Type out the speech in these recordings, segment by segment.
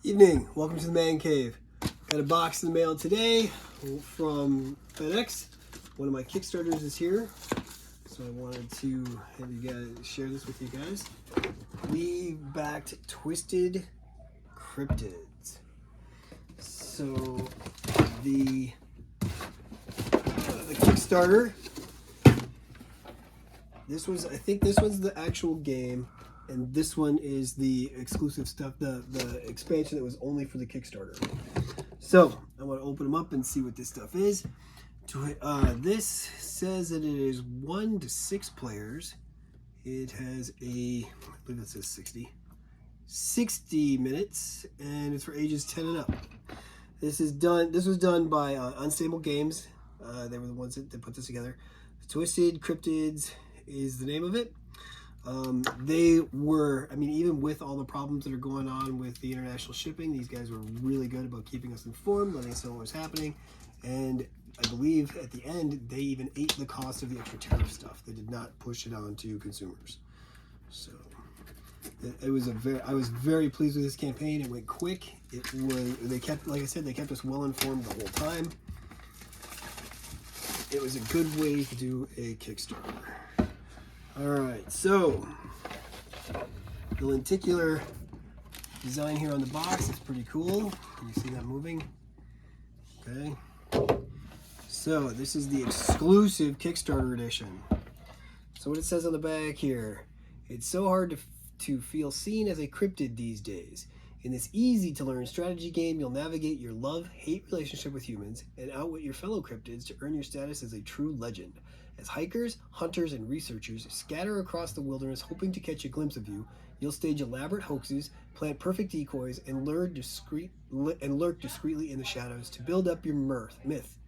Evening, welcome to the Man Cave. Got a box in the mail today from FedEx. One of my Kickstarters is here, so I wanted to have you guys share this with you guys. We backed Twisted Cryptids. So the Kickstarter. I think this was the actual game. And this one is the exclusive stuff, the expansion that was only for the Kickstarter. So I want to open them up and see what this stuff is. This says that it is 1 to 6 players. It has I believe it says 60 minutes, and it's for ages 10 and up. This was done by Unstable Games. They were the ones that put this together. Twisted Cryptids is the name of it. They were, even with all the problems that are going on with the international shipping, these guys were really good about keeping us informed, letting us know what was happening. And I believe at the end, they even ate the cost of the extra tariff stuff. They did not push it on to consumers. So I was very pleased with this campaign. It went quick. Like I said, they kept us well informed the whole time. It was a good way to do a Kickstarter. Alright, so the lenticular design here on the box is pretty cool. Can you see that moving? Okay. So this is the exclusive Kickstarter edition. So what it says on the back here, it's so hard to feel seen as a cryptid these days. In this easy to learn strategy game, you'll navigate your love-hate relationship with humans and outwit your fellow cryptids to earn your status as a true legend. As hikers, hunters, and researchers scatter across the wilderness hoping to catch a glimpse of you, you'll stage elaborate hoaxes, plant perfect decoys, and lurk discreetly in the shadows to build up your myth.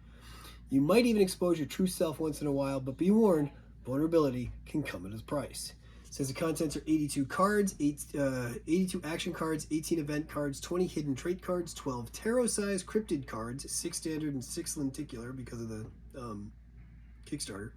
You might even expose your true self once in a while, but be warned, vulnerability can come at a price. It says the contents are 82 cards, 82 action cards, 18 event cards, 20 hidden trait cards, 12 tarot-sized cryptid cards, 6 standard and 6 lenticular because of the Kickstarter,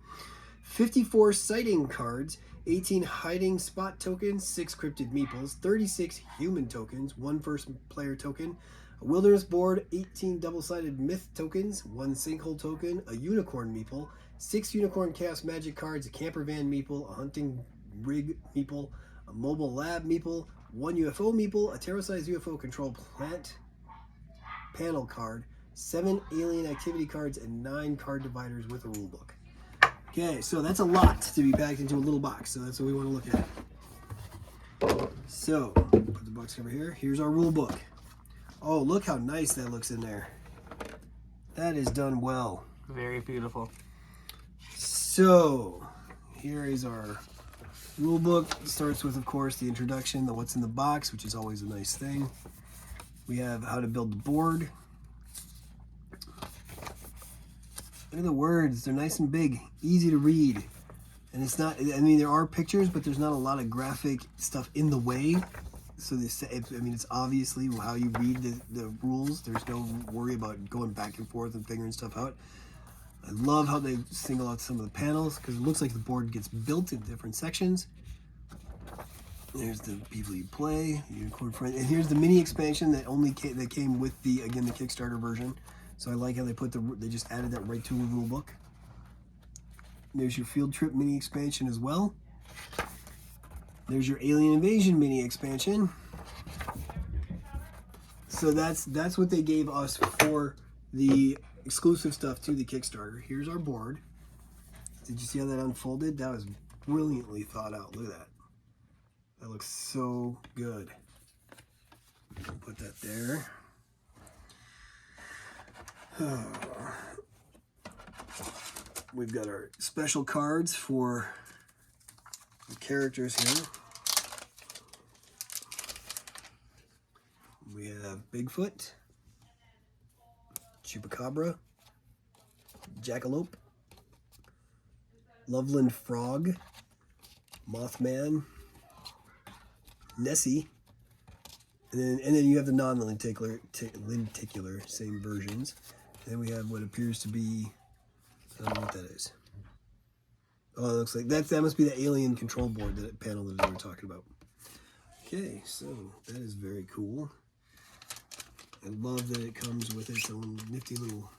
54 sighting cards, 18 hiding spot tokens, 6 cryptid meeples, 36 human tokens, 1 first player token, a wilderness board, 18 double-sided myth tokens, 1 sinkhole token, a unicorn meeple, 6 unicorn chaos magic cards, a camper van meeple, a hunting rig meeple, a mobile lab meeple, 1 UFO meeple, a tarot-sized UFO control plant panel card, 7 alien activity cards, and 9 card dividers with a rulebook. Okay, so that's a lot to be packed into a little box, so that's what we want to look at. So, put the box over here. Here's our rule book. Oh, look how nice that looks in there. That is done well. Very beautiful. So, here is our rule book. It starts with, of course, the introduction, the what's in the box, which is always a nice thing. We have how to build the board. Look at the words. They're nice and big, easy to read. And it's not, there are pictures, but there's not a lot of graphic stuff in the way. So it's obviously how you read the rules. There's no worry about going back and forth and figuring stuff out. I love how they single out some of the panels because it looks like the board gets built in different sections. There's the people you play, unicorn friend, and here's the mini expansion that came with the Kickstarter version. So I like how they just added that right to the rule book. There's your field trip mini expansion as well. There's your alien invasion mini expansion. So that's what they gave us for the exclusive stuff to the Kickstarter. Here's our board. Did you see how that unfolded? That was brilliantly thought out. Look at that. That looks so good. I'll put that there. We've got our special cards for the characters here. We have Bigfoot, Chupacabra, Jackalope, Loveland Frog, Mothman, Nessie, and then you have the non-lenticular same versions. Then we have what appears to be, I don't know what that is. Oh, it looks like that must be the alien control board panel that we were talking about. Okay, so that is very cool. I love that it comes with its own nifty little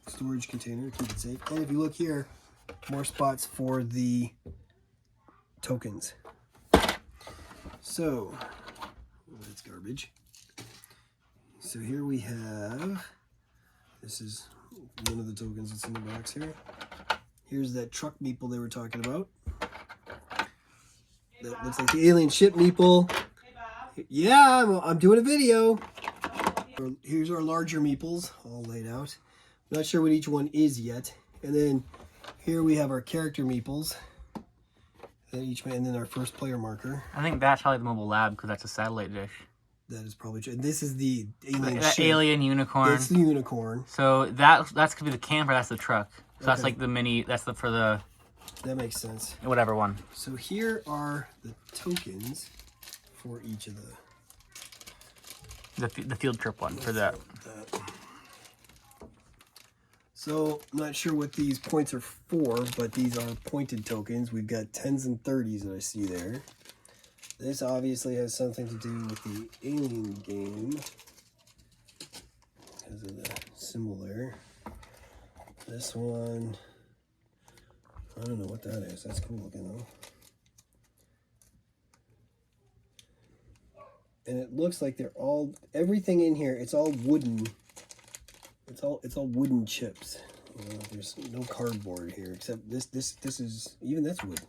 storage container to keep it safe. And if you look here, more spots for the tokens. So, that's garbage. So here we have, this is one of the tokens that's in the box here. Here's that truck meeple they were talking about. That looks like the alien ship meeple. Yeah, I'm doing a video. Here's our larger meeples all laid out. Not sure what each one is yet. And then here we have our character meeples. And then our first player marker. I think that's probably the mobile lab because that's a satellite dish. That is probably true. And this is the alien that ship. Alien unicorn. It's the unicorn. So that's could be the camper. That's the truck. So okay. That's like the mini. That's the for the. That makes sense. Whatever one. So here are the tokens for each of the field trip one for that. So I'm not sure what these points are for, but these are pointed tokens. We've got 10s and 30s that I see there. This obviously has something to do with the alien game because of the symbol there. This one, I don't know what that is. That's cool looking though. And it looks like they're all, everything in here, it's all wooden. It's all wooden chips. There's no cardboard here except this is, even that's wood.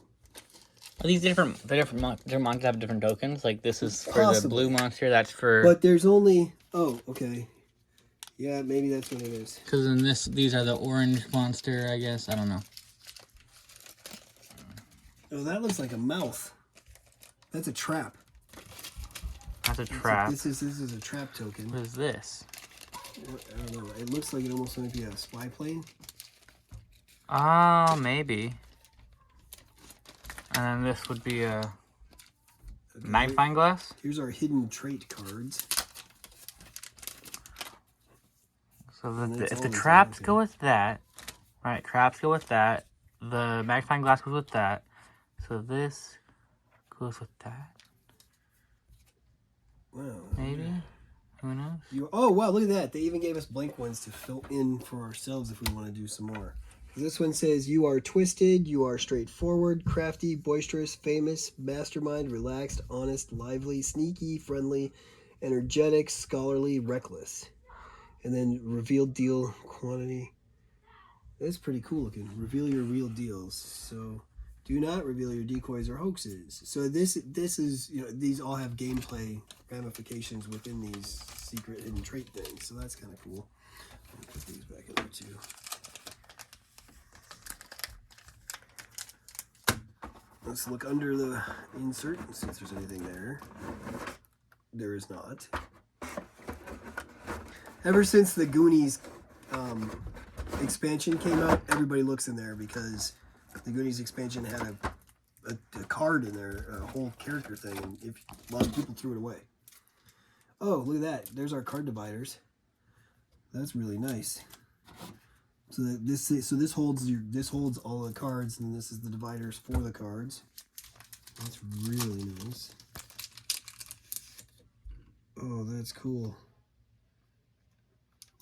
Are these different? They're monsters have different tokens. Like this is for the blue monster. That's for. But there's only. Oh, okay. Yeah, maybe that's what it is. Because in these are the orange monster. I guess I don't know. Oh, that looks like a mouth. That's a trap. That's a trap. This is a trap token. What is this? I don't know. It looks like it almost might be a spy plane. Oh, maybe. And then this would be a magnifying glass. Here's our hidden trait cards. So if the traps go with that, right? Traps go with that. The magnifying glass goes with that. So this goes with that. Wow. Maybe. Who knows? Oh wow! Look at that. They even gave us blank ones to fill in for ourselves if we want to do some more. This one says, you are twisted, you are straightforward, crafty, boisterous, famous, mastermind, relaxed, honest, lively, sneaky, friendly, energetic, scholarly, reckless. And then revealed deal quantity. That's pretty cool looking. Reveal your real deals. So do not reveal your decoys or hoaxes. So this is, you know, these all have gameplay ramifications within these secret hidden trait things. So that's kind of cool. I'll put these back in there too. Let's look under the insert and see if there's anything there. There is not. Ever since the Goonies expansion came out, everybody looks in there because the Goonies expansion had a card in there, a whole character thing, and a lot of people threw it away. Oh, look at that. There's our card dividers. That's really nice. So that this holds all the cards, and this is the dividers for the cards. That's really nice. Oh, that's cool.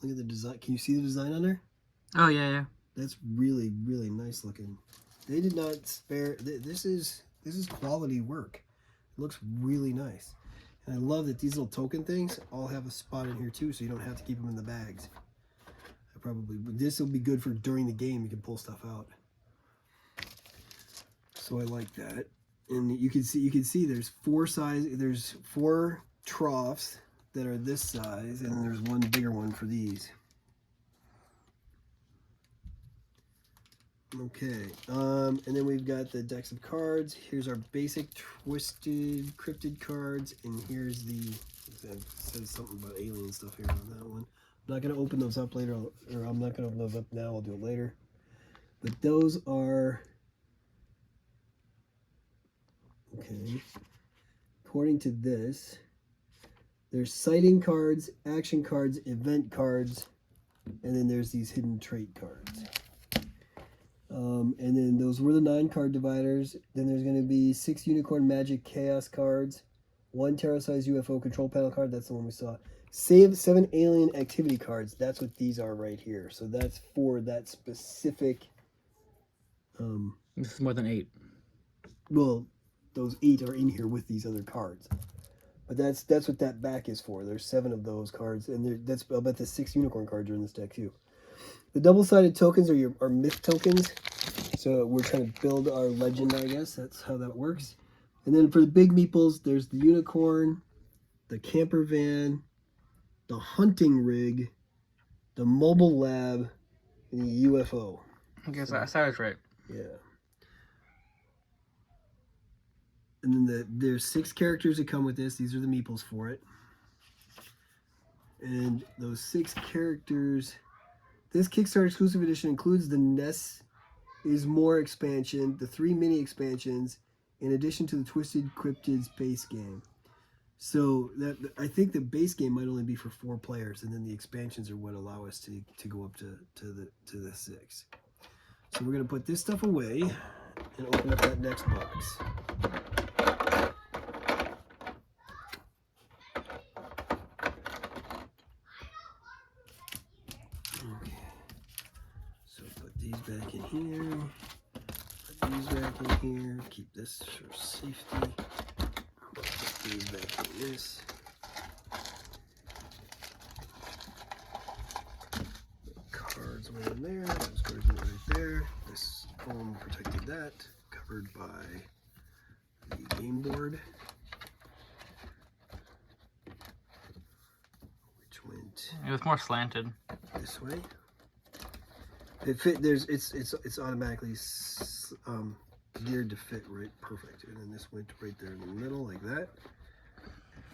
Look at the design. Can you see the design on there? Oh yeah. That's really, really nice looking. They did not spare. This is quality work. It looks really nice, and I love that these little token things all have a spot in here too, so you don't have to keep them in the bags. This will be good for during the game. You can pull stuff out. So I like that. And you can see there's four troughs that are this size, and there's one bigger one for these. Okay, and then we've got the decks of cards. Here's our basic Twisted Cryptid cards, and here's it says something about alien stuff here on that one. I'm not going to open those up later, or I'm not going to open those up now, I'll do it later. But those are, okay, according to this, there's sighting cards, action cards, event cards, and then there's these hidden trait cards. And then those were the 9 card dividers. Then there's going to be 6 Unicorn Magic Chaos cards, 1 tarot-sized UFO control panel card. That's the one we saw. Save 7 alien activity cards. That's what these are right here. So that's for that specific. This is more than 8. Well, those 8 are in here with these other cards. But that's what that back is for. There's 7 of those cards, and that's I'll bet the 6 unicorn cards are in this deck too. The double-sided tokens are myth tokens. So we're trying to build our legend, I guess. That's how that works. And then for the big meeples, there's the unicorn, the camper van, the hunting rig, the mobile lab, and the UFO. Okay, so I was right. Yeah. And then there's 6 characters that come with this. These are the meeples for it. And those 6 characters, this Kickstarter exclusive edition includes the Ness is More expansion, the 3 mini expansions, in addition to the Twisted Cryptids base game. So I think the base game might only be for 4 players, and then the expansions are what allow us to go up to the 6. So we're gonna put this stuff away and open up that next box. Okay. So put these back in here. Put these back in here. Keep this for safety. Put these back in this. Cards went in there. Those cards went right there. This foam protected that. Covered by the game board, which went. It was more slanted. This way. It fit. It's automatically geared to fit right perfect, and then this went right there in the middle like that.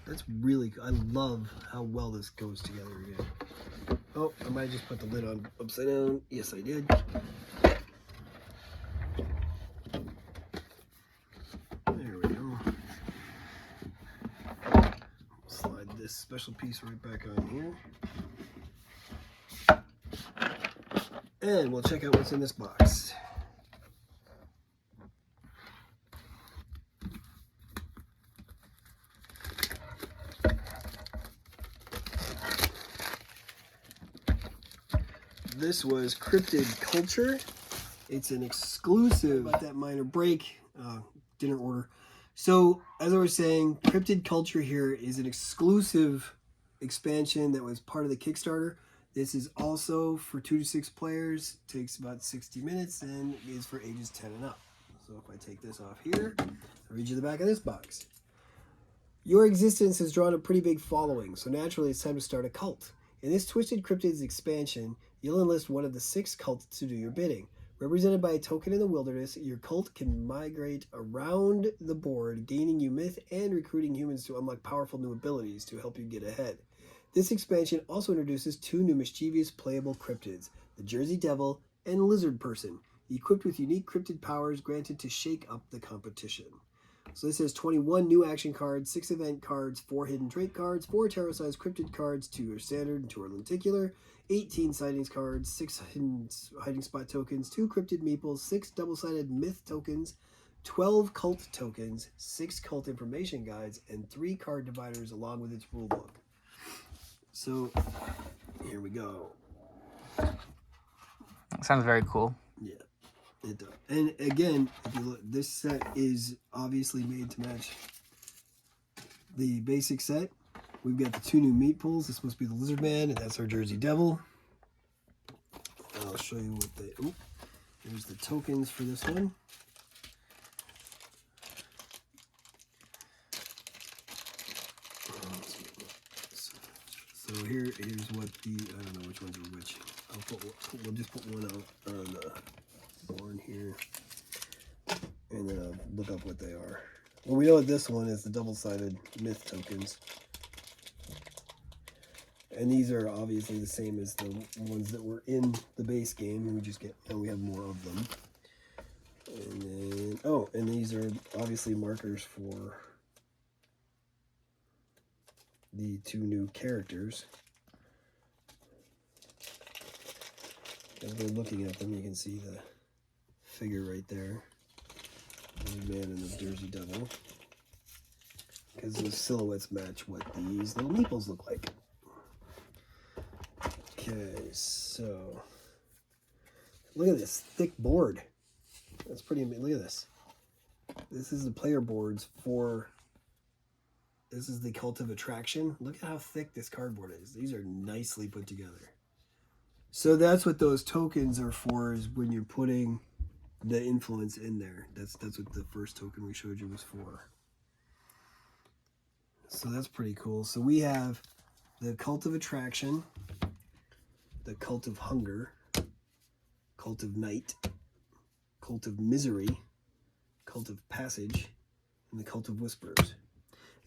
That's really. I love how well this goes together again. Oh, I might just put the lid on upside down. Yes, I did. There we go. Slide this special piece right back on here. And we'll check out what's in this box. This was Cryptid Culture. It's an exclusive. About that minor break, dinner order. So, as I was saying, Cryptid Culture here is an exclusive expansion that was part of the Kickstarter. This is also for 2 to 6 players, takes about 60 minutes, and is for ages 10 and up. So if I take this off here, I'll read you the back of this box. Your existence has drawn a pretty big following, so naturally it's time to start a cult. In this Twisted Cryptids expansion, you'll enlist one of the 6 cults to do your bidding. Represented by a token in the wilderness, your cult can migrate around the board, gaining you myth and recruiting humans to unlock powerful new abilities to help you get ahead. This expansion also introduces 2 new mischievous playable cryptids, the Jersey Devil and Lizard Person, equipped with unique cryptid powers granted to shake up the competition. So this has 21 new action cards, 6 event cards, 4 hidden trait cards, 4 tarot-sized cryptid cards, 2 are standard and 2 are lenticular, 18 sightings cards, 6 hidden hiding spot tokens, 2 cryptid meeples, 6 double-sided myth tokens, 12 cult tokens, 6 cult information guides, and 3 card dividers along with its rulebook. So, here we go. Sounds very cool. Yeah, it does. And again, if you look, this set is obviously made to match the basic set. We've got the 2 new meat pulls. It's supposed to be the Lizard Man, and that's our Jersey Devil. I'll show you what they... Oh, there's the tokens for this one. So here's what the, I don't know which ones are which. We'll just put one out on the board here, and then I'll look up what they are. Well, we know that this one is the double-sided myth tokens, and these are obviously the same as the ones that were in the base game. We just get, and we have more of them. And then, oh, and these are obviously markers for the 2 new characters. As we're looking at them, you can see the figure right there, the man and the Jersey Devil. because the silhouettes match what these little meeples look like. Okay, so look at this thick board. That's pretty amazing. Look at this. This is the player boards for. This is the Cult of Attraction. Look at how thick this cardboard is. These are nicely put together. So that's what those tokens are for, is when you're putting the influence in there. That's what the first token we showed you was for. So that's pretty cool. So we have the Cult of Attraction, the Cult of Hunger, Cult of Night, Cult of Misery, Cult of Passage, and the Cult of Whispers.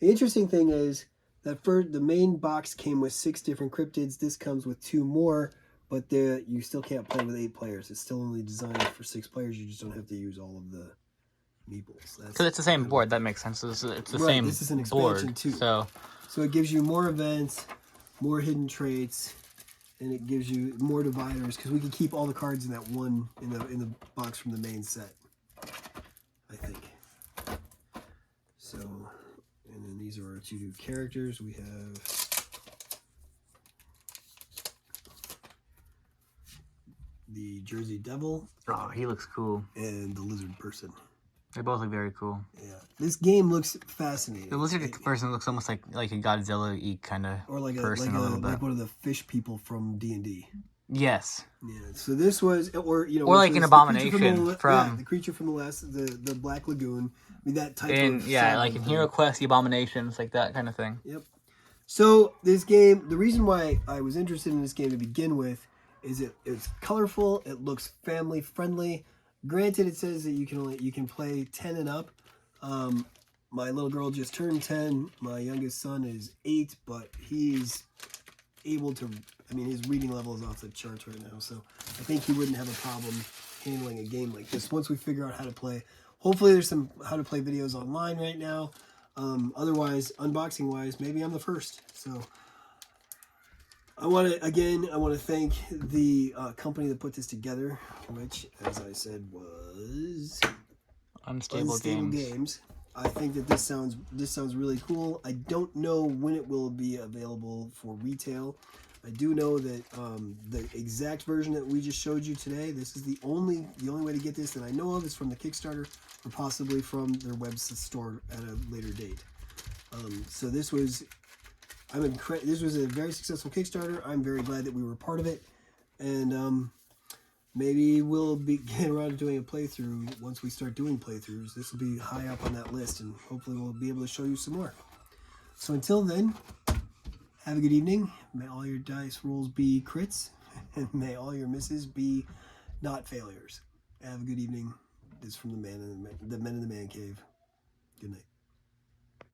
The interesting thing is that the main box came with 6 different cryptids. This comes with 2 more, but you still can't play with 8 players. It's still only designed for 6 players. You just don't have to use all of the meeples. Because it's the same board. That makes sense. It's the right, same this is an expansion board. too. So it gives you more events, more hidden traits, and it gives you more dividers, because we can keep all the cards in that one in the box from the main set, I think. So, and then these are our 2 new characters. We have the Jersey Devil. Oh, he looks cool. And the Lizard Person. They both look very cool. Yeah, this game looks fascinating. The Lizard person looks almost like a Godzilla-y kind of person a little bit. Like one of the fish people from D&D. Yes. Yeah. So this was, or like an abomination from the creature from the Black Lagoon. I mean, that type of like in Hero Quest, the abominations, like that kind of thing. Yep. So this game, the reason why I was interested in this game to begin with is it's colorful. It looks family friendly. Granted, it says that you can play 10 and up. My little girl just turned 10. My youngest son is 8, but he's able to. I mean, his reading level is off the charts right now, so I think he wouldn't have a problem handling a game like this once we figure out how to play. Hopefully, there's some how to play videos online right now. Otherwise, unboxing wise, maybe I'm the first. So I want to thank the company that put this together, which, as I said, was Unstable Games. I think that this sounds really cool. I don't know when it will be available for retail. I do know that the exact version that we just showed you today, this is the only way to get this that I know of is from the Kickstarter, or possibly from their website store at a later date. So this was a very successful Kickstarter. I'm very glad that we were a part of it, and maybe we'll get around to doing a playthrough. Once we start doing playthroughs, this will be high up on that list, and hopefully we'll be able to show you some more. So until then, have a good evening. May all your dice rolls be crits, and may all your misses be not failures. Have a good evening. This is from the Men in the Man Cave. Good night.